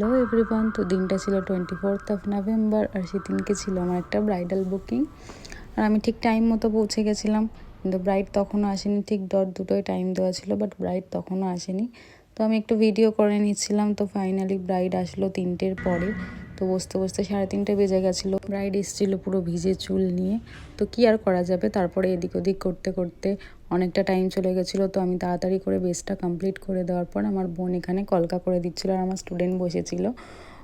Hello everyone, তো দিনটা ছিল 24 নভেম্বর আর সেদিনকে ছিল আমার একটা ব্রাইডাল বুকিং। আর আমি ঠিক টাইম মতো পৌঁছে গেছিলাম, কিন্তু ব্রাইড তখনও আসেনি। ঠিক 2টোয় টাইম দেওয়া ছিল, বাট ব্রাইড তখনও আসেনি। তো আমি একটু ভিডিও করে নিচ্ছিলাম। তো ফাইনালি ব্রাইড আসলো 3টের পরে। তো বসতে বসতে 3:30 বেজে গেছিলো। ব্রাইড এসেছিলো পুরো ভিজে চুল নিয়ে। তো কি আর করা যাবে, তারপরে এদিক ওদিক করতে করতে অনেকটা টাইম চলে গেছিলো। তো আমি তাড়াতাড়ি করে বেসটা কমপ্লিট করে দেওয়ার পর আমার বোন এখানে কলকা করে দিচ্ছিলো আর আমার স্টুডেন্ট বসেছিল।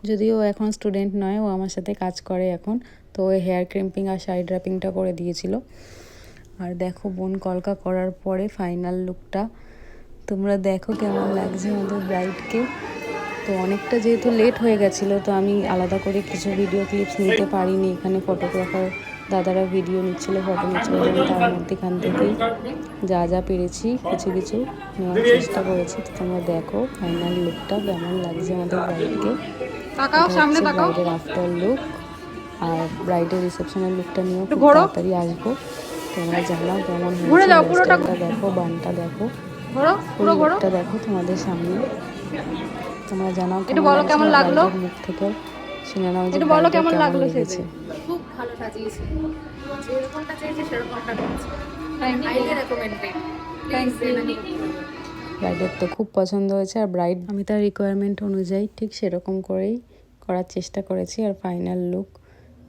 যদিও ও এখন স্টুডেন্ট নয়, ও আমার সাথে কাজ করে এখন। তো ও হেয়ার ক্রিম্পিং আর সাইড র্যাপিংটা করে দিয়েছিল। আর দেখো বোন কলকা করার পরে ফাইনাল লুকটা তোমরা দেখো কেমন লাগছে আমাদের ব্রাইডকে। তো অনেকটা যেহেতু লেট হয়ে গেছিলো, তো আমি আলাদা করে কিছু ভিডিও ক্লিপস নিতে পারিনি। এখানে ফটোগ্রাফার দাদারা ভিডিও নিচ্ছিলো, ফটো নিচ্ছিলো, এবং তার মধ্যেখান থেকেই যা যা পেরেছি কিছু কিছু নেওয়ার চেষ্টা করেছি। তো তোমরা দেখো ফাইনাল লুকটা কেমন লাগছে আমাদের ব্রাইডকে। এটা হচ্ছে ব্রাইডের আফটার লুক। আর ব্রাইডের রিসেপশনের লুকটা নিয়েও খুব তাড়াতাড়ি আসবো। তোমরা জানাও কেমন হয়েছে। হেয়ারস্টাইলটা দেখো, বানটা দেখো, পুরো লুকটা দেখো তোমাদের সামনে। তোমরা জানাও কেমন লাগলো। ব্রাইডের মুখ থেকেও শুনে নাও যে ব্রাইডের কেমন লেগেছে। খুব ভালো সাজিয়েছে, যেরকমটা চেয়েছে সেরকমটা করেছে। Highly recommended. ব্রাইডের তো খুব পছন্দ হয়েছে, আর ব্রাইড আমি তার রিকোয়ারমেন্ট অনুযায়ী ঠিক সেরকম করেই করার চেষ্টা করেছি। আর ফাইনাল লুক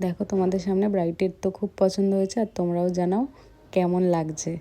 দেখো তোমাদের সামনে। ব্রাইডের তো খুব পছন্দ হয়েছে, আর তোমরাও জানাও কেমন লাগছে।